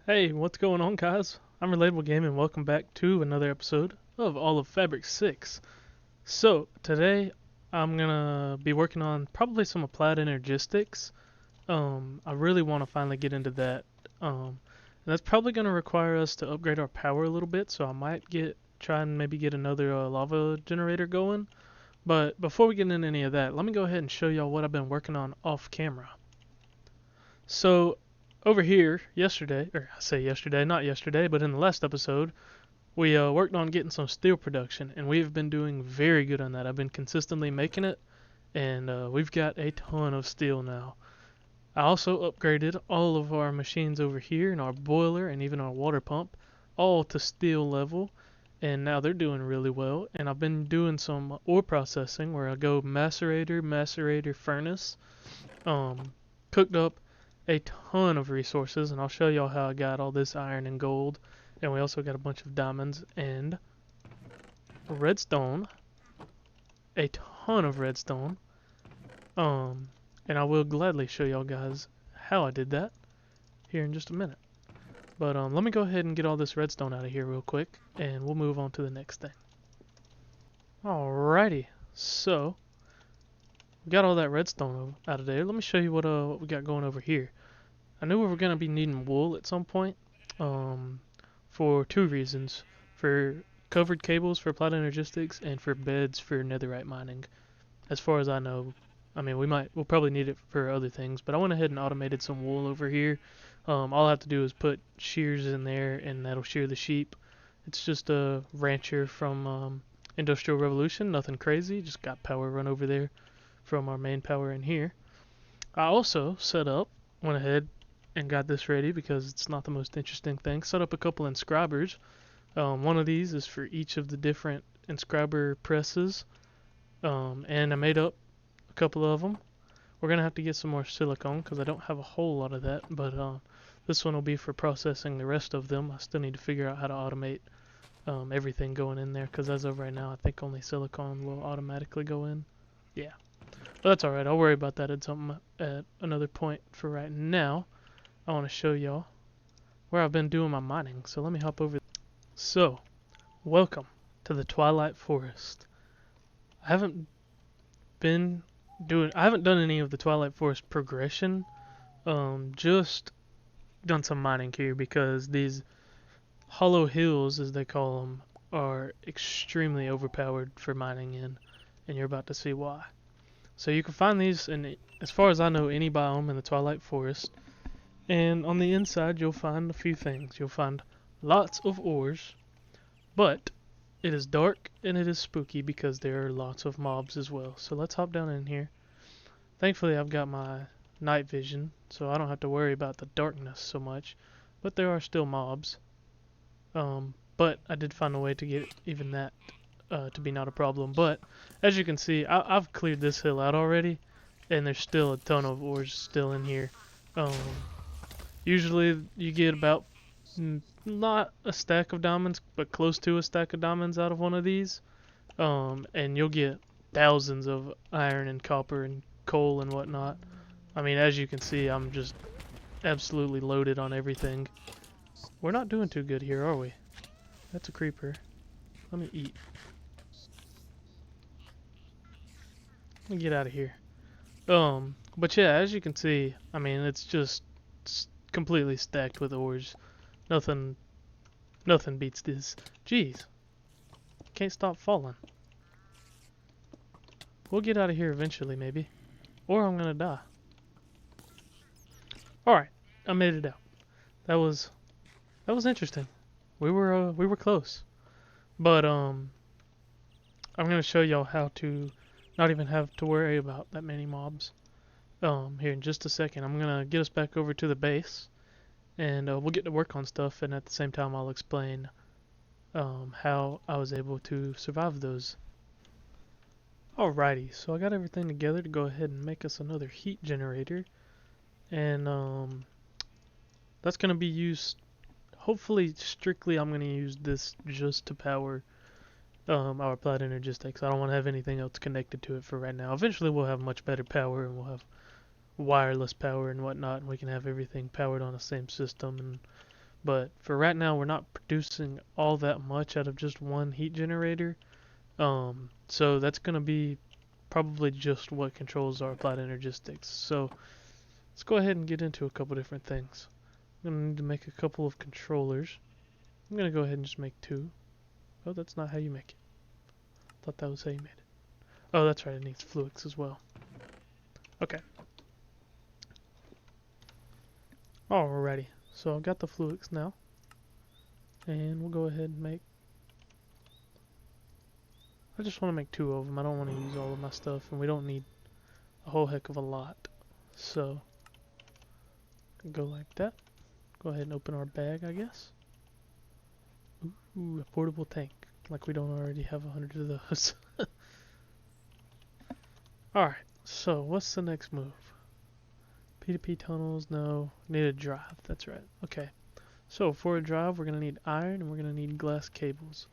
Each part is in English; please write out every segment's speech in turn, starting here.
Hey, what's going on, guys? I'm Relatable Game, and welcome back to another episode of All of Fabric 6. So, today I'm gonna be working on probably some applied energistics. I really want to finally get into that. And that's probably gonna require us to upgrade our power a little bit, so I might try and maybe get another lava generator going. But before we get into any of that, let me go ahead and show y'all what I've been working on off camera. So, over here yesterday, or I say yesterday, not yesterday, but in the last episode, we worked on getting some steel production, and we've been doing very good on that. I've been consistently making it, and we've got a ton of steel now. I also upgraded all of our machines over here, and our boiler, and even our water pump, all to steel level, and now they're doing really well. And I've been doing some ore processing where I go macerator, furnace, um, cooked up a ton of resources, and I'll show y'all how I got all this iron and gold. And we also got a bunch of diamonds and redstone, a ton of redstone. Um, and I will gladly show y'all guys how I did that here in just a minute. But let me go ahead and get all this redstone out of here real quick, and we'll move on to the next thing. Alrighty, so we got all that redstone out of there. Let me show you what we got going over here. I knew we were gonna be needing wool at some point, um, for two reasons: for covered cables for applied energistics, and for beds for netherite mining. As far as I know, I mean we'll probably need it for other things, but I went ahead and automated some wool over here. All I have to do is put shears in there, and that'll shear the sheep. It's just a rancher from Industrial Revolution, nothing crazy. Just got power run over there from our main power in here. I also went ahead and got this ready because it's not the most interesting thing. Set up a couple inscribers. One of these is for each of the different inscriber presses, and I made up a couple of them. We're gonna have to get some more silicone because I don't have a whole lot of that, but this one will be for processing the rest of them. I still need to figure out how to automate everything going in there because as of right now, I think only silicone will automatically go in. Yeah, but that's all right. I'll worry about that at another point. For right now, I want to show y'all where I've been doing my mining. So let me hop over. So, welcome to the Twilight Forest. I haven't I haven't done any of the Twilight Forest progression. Just done some mining here because these hollow hills, as they call them, are extremely overpowered for mining in, and you're about to see why. So you can find these in, as far as I know, any biome in the Twilight Forest. And on the inside, you'll find a few things. You'll find lots of ores, but it is dark and it is spooky because there are lots of mobs as well. So let's hop down in here. Thankfully, I've got my night vision, so I don't have to worry about the darkness so much. But there are still mobs. But I did find a way to get even that to be not a problem. But as you can see, I've cleared this hill out already, and there's still a ton of ores still in here. Um, Usually you get about not a stack of diamonds, but close to a stack of diamonds out of one of these. And you'll get thousands of iron and copper and coal and whatnot. I mean, as you can see, I'm just absolutely loaded on everything. We're not doing too good here, are we? That's a creeper. Let me eat. Let me get out of here. But yeah, as you can see, I mean, it's just completely stacked with ores. Nothing, nothing beats this. Jeez, can't stop falling. We'll get out of here eventually, maybe, or I'm gonna die. All right, I made it out. That was interesting. We were close, but I'm gonna show y'all how to not even have to worry about that many mobs. Here in just a second, I'm gonna get us back over to the base, and we'll get to work on stuff. And at the same time, I'll explain how I was able to survive those. Alrighty, so I got everything together to go ahead and make us another heat generator, and that's gonna be used. Hopefully, strictly, I'm gonna use this just to power our applied energistics. I don't want to have anything else connected to it for right now. Eventually, we'll have much better power, and we'll have wireless power and whatnot, and we can have everything powered on the same system and But for right now, we're not producing all that much out of just one heat generator. So that's going to be probably just what controls our applied energistics. So let's go ahead and get into a couple different things. I'm going to need to make a couple of controllers. I'm going to go ahead and just make two. Oh, that's not how you make it. Thought that was how you made it. Oh, that's right, it needs fluids as well. Okay. Alrighty, so I've got the fluids now. And we'll go ahead and make... I just want to make two of them. I don't want to use all of my stuff, and we don't need a whole heck of a lot. So, go like that. Go ahead and open our bag, I guess. Ooh, a portable tank. Like we don't already have 100 of those. Alright, so what's the next move? P2P tunnels, no. Need a drive, that's right. Okay. So for a drive, we're going to need iron and we're going to need glass cables.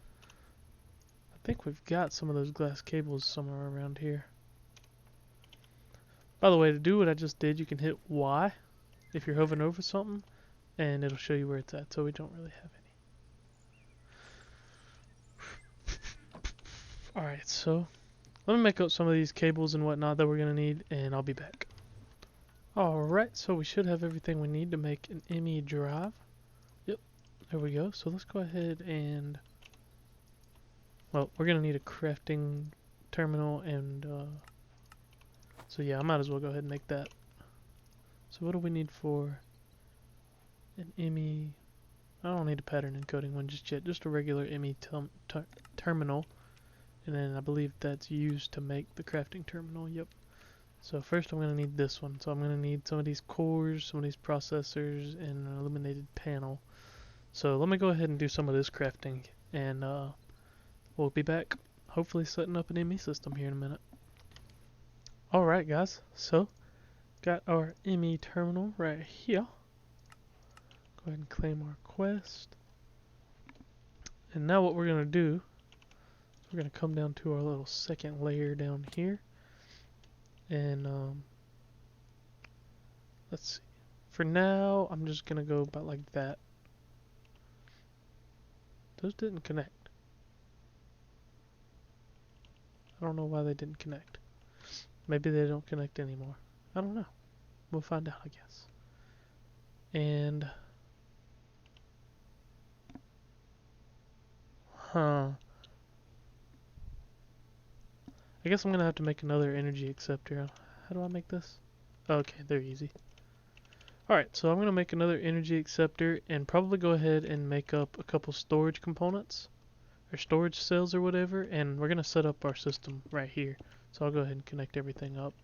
I think we've got some of those glass cables somewhere around here. By the way, to do what I just did, you can hit Y if you're hovering over something, and it'll show you where it's at, so we don't really have any. Alright, so let me make up some of these cables and whatnot that we're going to need, and I'll be back. Alright, so we should have everything we need to make an ME drive. Yep, there we go. So let's go ahead and... Well, we're going to need a crafting terminal and... So yeah, I might as well go ahead and make that. So what do we need for an ME? I don't need a pattern encoding one just yet. Just a regular ME terminal. And then I believe that's used to make the crafting terminal. Yep. So first I'm going to need this one. So I'm going to need some of these cores, some of these processors, and an illuminated panel. So let me go ahead and do some of this crafting. And we'll be back, hopefully setting up an ME system here in a minute. Alright guys, so got our ME terminal right here. Go ahead and claim our quest. And now what we're going to do, we're going to come down to our little second layer down here. And let's see. For now, I'm just going to go about like that. Those didn't connect. I don't know why they didn't connect. Maybe they don't connect anymore. I don't know. We'll find out, I guess. And... I guess I'm going to have to make another energy acceptor. How do I make this? Okay, they're easy. Alright, so I'm going to make another energy acceptor and probably go ahead and make up a couple storage components. Or storage cells or whatever. And we're going to set up our system right here. So I'll go ahead and connect everything up.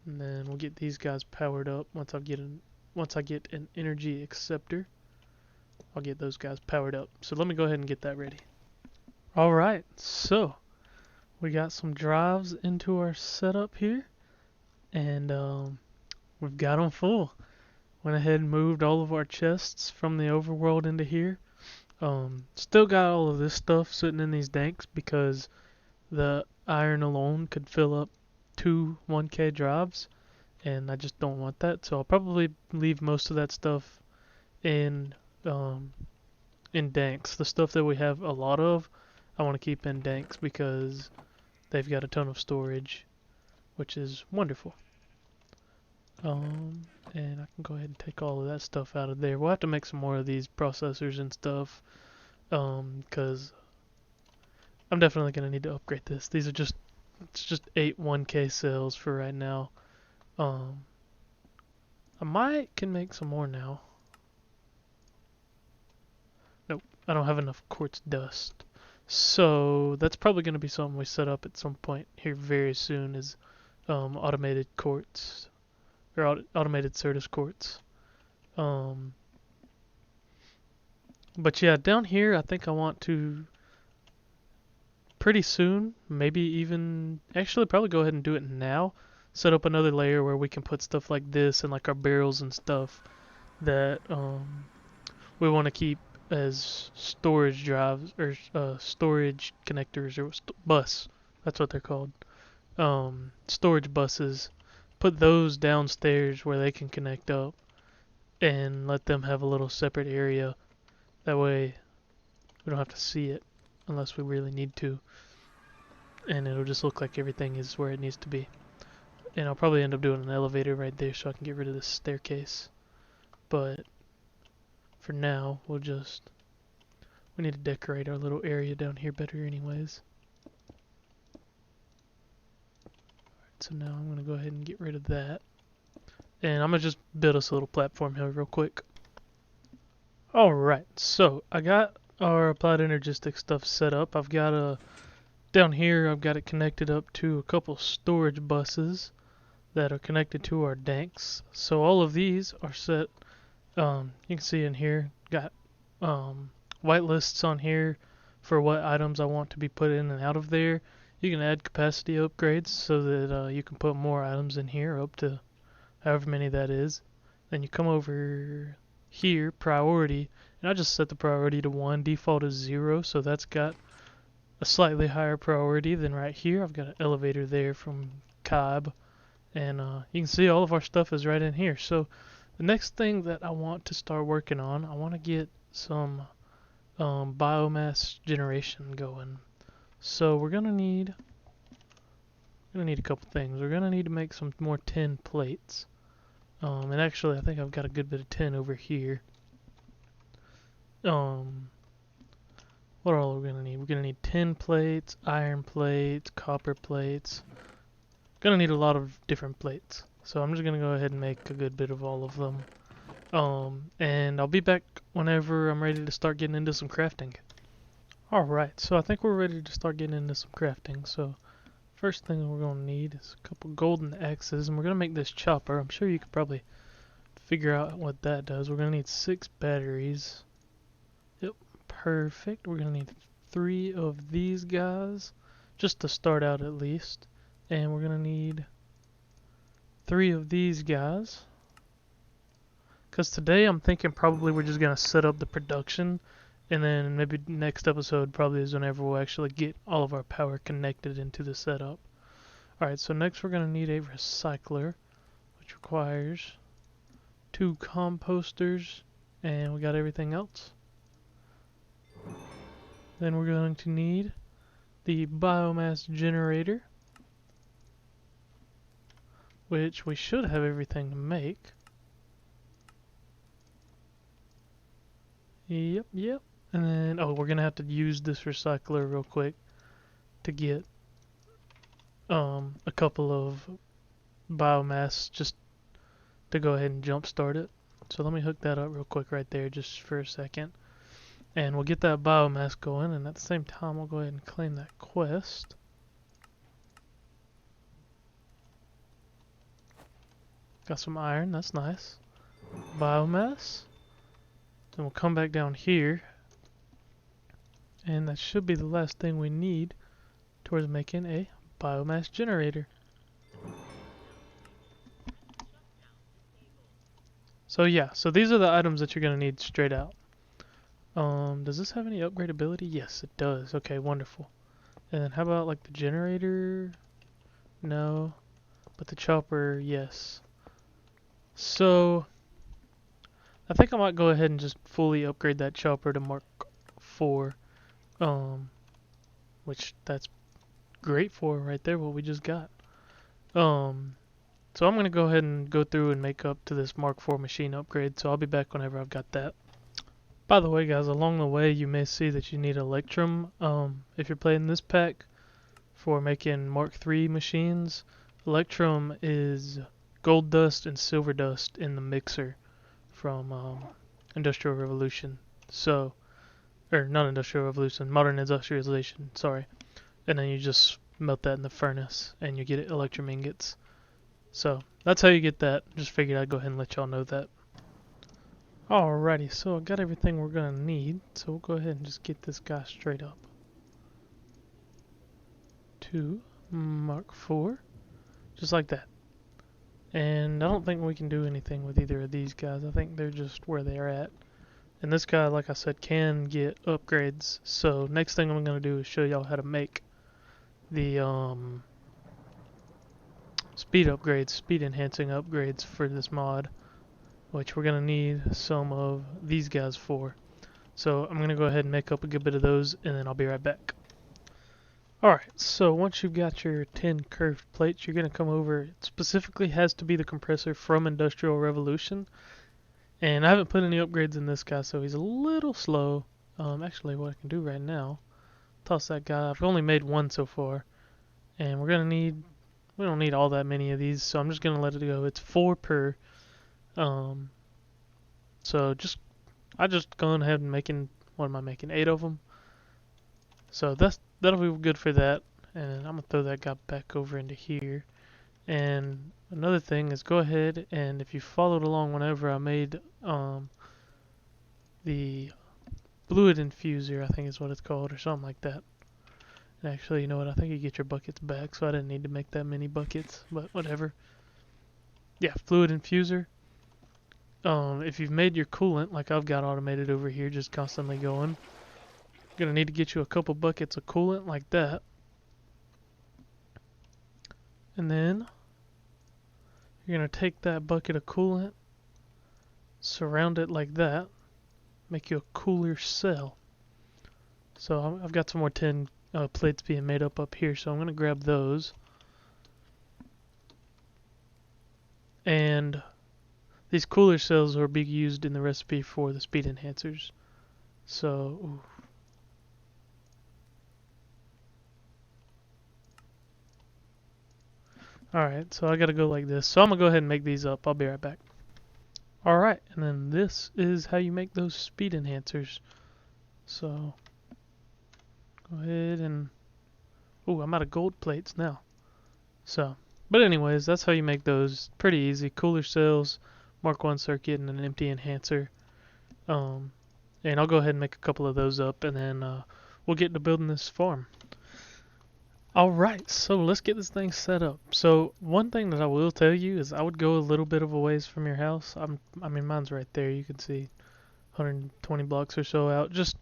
And then we'll get these guys powered up once I get an energy acceptor. I'll get those guys powered up. So let me go ahead and get that ready. Alright, so we got some drives into our setup here. And we've got them full. Went ahead and moved all of our chests from the overworld into here. Still got all of this stuff sitting in these tanks because the iron alone could fill up 2 1K drives, and I just don't want that. So I'll probably leave most of that stuff in danks. The stuff that we have a lot of, I want to keep in danks because they've got a ton of storage, which is wonderful. And I can go ahead and take all of that stuff out of there. We'll have to make some more of these processors and stuff, because I'm definitely going to need to upgrade this. These are just, it's just 8 1K cells for right now. I can make some more now. Nope, I don't have enough quartz dust. So that's probably going to be something we set up at some point here very soon, is automated quartz. Or automated Certus quartz. But yeah, down here I think I want to pretty soon, maybe even, actually probably go ahead and do it now, set up another layer where we can put stuff like this and like our barrels and stuff that we want to keep as storage drives or storage connectors or bus. That's what they're called. Storage buses. Put those downstairs where they can connect up, and let them have a little separate area. That way we don't have to see it unless we really need to. And it'll just look like everything is where it needs to be. And I'll probably end up doing an elevator right there so I can get rid of this staircase. But for now, we need to decorate our little area down here better anyways. So now I'm going to go ahead and get rid of that. And I'm going to just build us a little platform here real quick. Alright, so I got our applied energistics stuff set up. I've got down here I've got it connected up to a couple storage buses that are connected to our danks. So all of these are set, you can see in here, got white lists on here for what items I want to be put in and out of there. You can add capacity upgrades so that you can put more items in here, up to however many that is. Then you come over here, priority, and I just set the priority to 1. Default is 0, so that's got a slightly higher priority than right here. I've got an elevator there from Cobb, and you can see all of our stuff is right in here. So the next thing that I want to start working on, I want to get some biomass generation going. So we're gonna need a couple things. We're gonna need to make some more tin plates. And actually, I think I've got a good bit of tin over here. What all are we gonna need? We're gonna need tin plates, iron plates, copper plates. Gonna need a lot of different plates. So I'm just gonna go ahead and make a good bit of all of them. And I'll be back whenever I'm ready to start getting into some crafting. Alright, so I think we're ready to start getting into some crafting. So first thing we're going to need is a couple golden axes, and we're going to make this chopper. I'm sure you could probably figure out what that does. We're going to need 6 batteries. Yep, perfect. We're going to need 3 of these guys, just to start out at least. And we're going to need 3 of these guys. Because today I'm thinking probably we're just going to set up the production, and then maybe next episode probably is whenever we'll actually get all of our power connected into the setup. Alright, so next we're going to need a recycler, which requires 2 composters, and we got everything else. Then we're going to need the biomass generator, which we should have everything to make. Yep. And then, we're going to have to use this recycler real quick to get a couple of biomass just to go ahead and jumpstart it. So let me hook that up real quick right there just for a second. And we'll get that biomass going, and at the same time we'll go ahead and claim that quest. Got some iron, that's nice. Biomass. Then we'll come back down here. And that should be the last thing we need towards making a biomass generator. So yeah, so these are the items that you're going to need straight out. Does this have any upgrade ability? Yes, it does. Okay, wonderful. And then how about like the generator? No. But the chopper, yes. So I think I might go ahead and just fully upgrade that chopper to Mark 4. Which that's great for right there, what we just got. So I'm going to go ahead and go through and make up to this Mark IV machine upgrade, so I'll be back whenever I've got that. By the way, guys, along the way you may see that you need Electrum. If you're playing this pack for making Mark III machines, Electrum is gold dust and silver dust in the mixer from Industrial Revolution. So, or not Industrial Revolution, Modern Industrialization, sorry. And then you just melt that in the furnace and you get Electrum ingots. So that's how you get that. Just figured I'd go ahead and let y'all know that. Alrighty, so I got everything we're gonna need, so we'll go ahead and just get this guy straight up to Mark IV, just like that. And I don't think we can do anything with either of these guys. I think they're just where they're at. And this guy, like I said, can get upgrades. So next thing I'm gonna do is show y'all how to make the speed upgrades, speed enhancing upgrades for this mod. which we're going to need some of these guys for. So I'm going to go ahead and make up a good bit of those, and then I'll be right back. Alright, so once you've got your 10 curved plates, you're going to come over. It specifically has to be the compressor from Industrial Revolution. And I haven't put any upgrades in this guy, so he's a little slow. Actually, what I can do right now, toss that guy. I've only made one so far. And we don't need all that many of these, so I'm just going to let it go. It's 4 per. So I just gone ahead and making, what am I making, 8 of them. So that'll be good for that. And I'm going to throw that guy back over into here. And another thing is go ahead and if you followed along whenever I made the fluid infuser, I think is what it's called, or something like that. And actually, you know what, I think you get your buckets back, so I didn't need to make that many buckets, but whatever. Yeah, fluid infuser. If you've made your coolant, like I've got automated over here, just constantly going, you're going to need to get you a couple buckets of coolant like that. And then you're going to take that bucket of coolant, surround it like that, make you a cooler cell. So I've got some more 10 plates being made up here, so I'm going to grab those. And these cooler cells will be used in the recipe for the speed enhancers. So, ooh. Alright, so I gotta go like this. So I'm gonna go ahead and make these up. I'll be right back. Alright, and then this is how you make those speed enhancers. So, go ahead and... Ooh, I'm out of gold plates now. So, but anyways, that's how you make those. Pretty easy. Cooler cells, Mark 1 circuit, and an empty enhancer. And I'll go ahead and make a couple of those up, and then we'll get into building this farm. Alright, so let's get this thing set up. So one thing that I will tell you is I would go a little bit of a ways from your house. I mean, mine's right there. You can see 120 blocks or so out. Just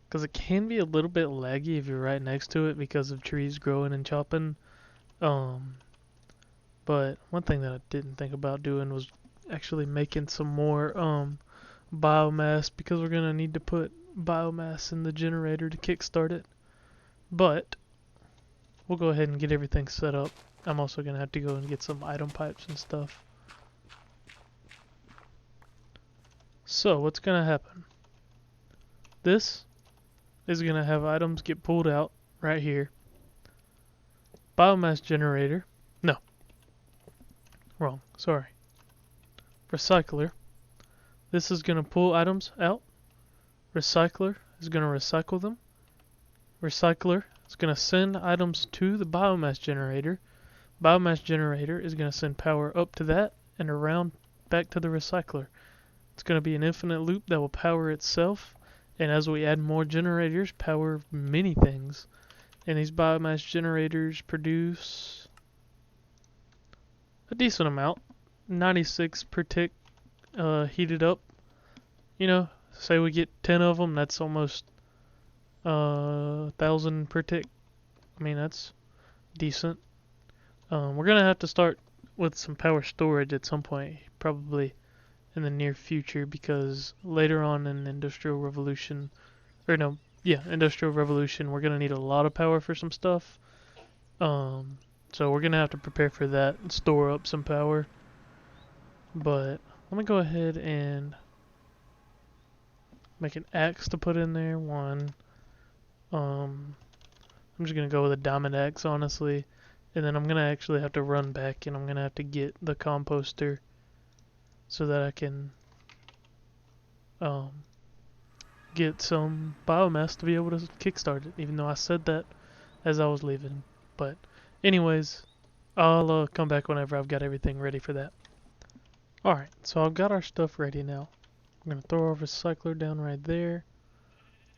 because it can be a little bit laggy if you're right next to it because of trees growing and chopping. But one thing that I didn't think about doing was actually making some more biomass, because we're going to need to put biomass in the generator to kickstart it. But we'll go ahead and get everything set up. I'm also going to have to go and get some item pipes and stuff. So what's going to happen? This is going to have items get pulled out right here. Biomass generator. No. Wrong. Sorry. Recycler. This is going to pull items out. Recycler is going to recycle them. Recycler is going to send items to the biomass generator. Biomass generator is going to send power up to that and around back to the recycler. It's going to be an infinite loop that will power itself, and as we add more generators, power many things. And these biomass generators produce a decent amount. 96 per tick heated up. You know, say we get 10 of them, that's almost 1,000 per tick. I mean, that's decent. We're going to have to start with some power storage at some point, probably in the near future, because later on in Industrial Revolution, Industrial Revolution, we're going to need a lot of power for some stuff. So we're going to have to prepare for that and store up some power. But let me go ahead and make an axe to put in there. One. I'm just going to go with a diamond axe, honestly. And then I'm going to actually have to run back, and I'm going to have to get the composter so that I can get some biomass to be able to kickstart it, even though I said that as I was leaving. But anyways, I'll come back whenever I've got everything ready for that. Alright, so I've got our stuff ready now. I'm going to throw our recycler down right there.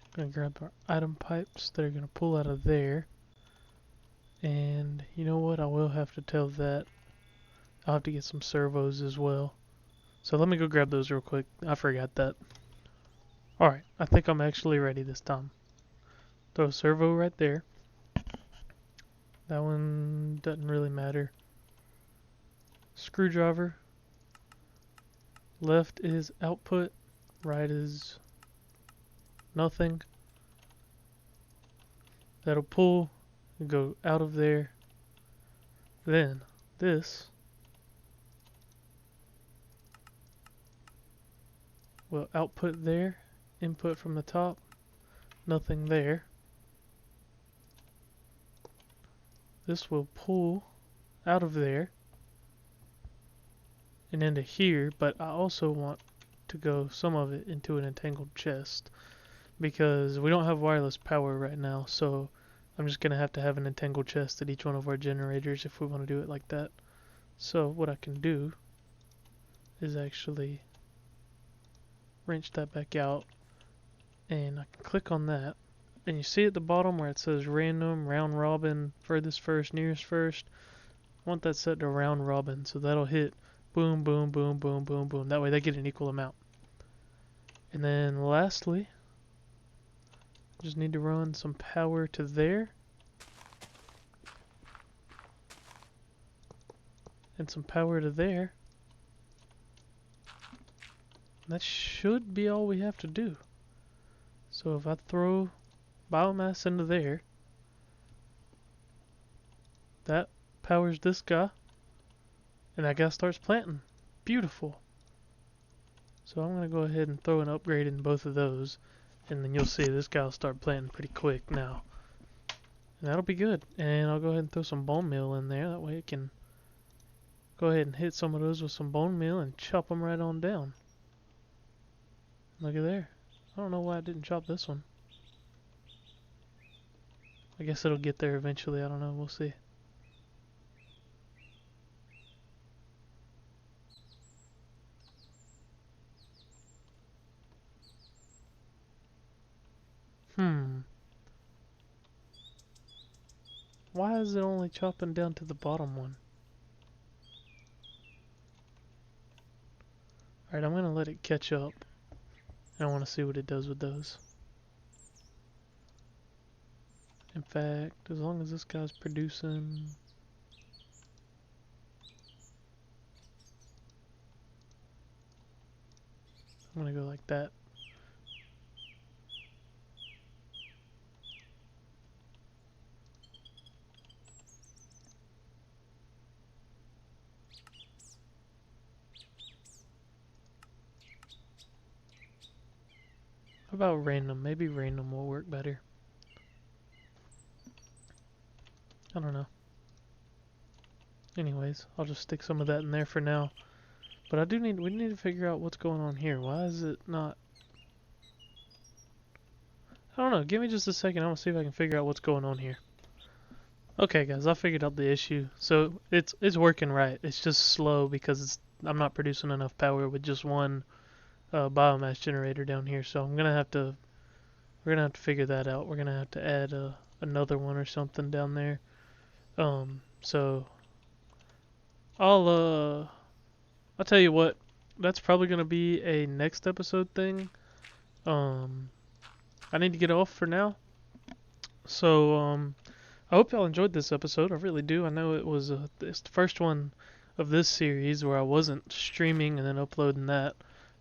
I'm going to grab our item pipes that are going to pull out of there. And you know what, I will have to tell that I'll have to get some servos as well. So let me go grab those real quick. I forgot that. Alright, I think I'm actually ready this time. Throw a servo right there. That one doesn't really matter. Screwdriver. Left is output, right is nothing. That'll pull and go out of there. Then this will output there, input from the top, nothing there. This will pull out of there and into here, but I also want to go some of it into an entangled chest because we don't have wireless power right now, so I'm just gonna have to have an entangled chest at each one of our generators if we want to do it like that. So what I can do is actually wrench that back out, and I can click on that, and you see at the bottom where it says random, round robin, furthest first, nearest first. I want that set to round robin, so that'll hit boom, boom, boom, boom, boom, boom. That way they get an equal amount. And then lastly, just need to run some power to there. And some power to there. That should be all we have to do. So if I throw biomass into there, that powers this guy, and that guy starts planting. Beautiful. So I'm going to go ahead and throw an upgrade in both of those, and then you'll see this guy will start planting pretty quick now. And that'll be good. And I'll go ahead and throw some bone meal in there, that way it can go ahead and hit some of those with some bone meal and chop them right on down. Look at there. I don't know why I didn't chop this one. I guess it'll get there eventually, I don't know, we'll see. Why is it only chopping down to the bottom one? Alright, I'm gonna let it catch up. I want to see what it does with those. In fact, as long as this guy's producing... I'm gonna go like that. How about random? Maybe random will work better. I don't know. Anyways, I'll just stick some of that in there for now. But we need to figure out what's going on here. Why is it not... I don't know. Give me just a second. I want to see if I can figure out what's going on here. Okay, guys, I figured out the issue. So it's working right. It's just slow because I'm not producing enough power with just one biomass generator down here. So we're gonna have to figure that out. We're gonna have to add another one or something down there. So I'll tell you what. That's probably gonna be a next episode thing. I need to get off for now. So I hope y'all enjoyed this episode. I really do. I know it's the first one of this series where I wasn't streaming and then uploading that,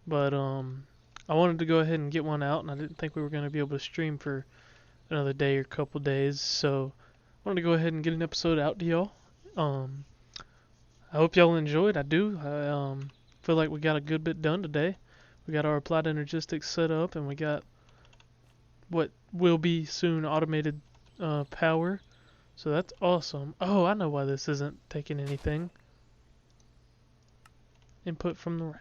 but I wanted to go ahead and get one out, and I didn't think we were going to be able to stream for another day or couple days, so I wanted to go ahead and get an episode out to y'all. I hope y'all enjoyed. I do. I feel like we got a good bit done today. We got our applied energistics set up, and we got what will be soon automated power. So that's awesome. Oh, I know why this isn't taking anything. Input from the right.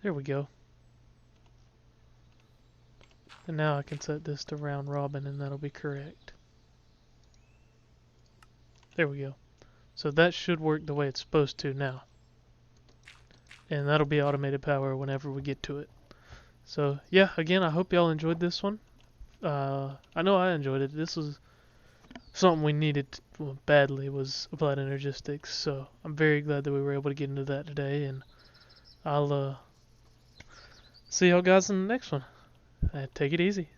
There we go. And now I can set this to round robin and that'll be correct. There we go. So that should work the way it's supposed to now. And that'll be automated power whenever we get to it. So yeah, again, I hope y'all enjoyed this one. I know I enjoyed it. This was something we needed badly, was applied energistics, so I'm very glad that we were able to get into that today, and I'll see y'all guys in the next one. Take it easy.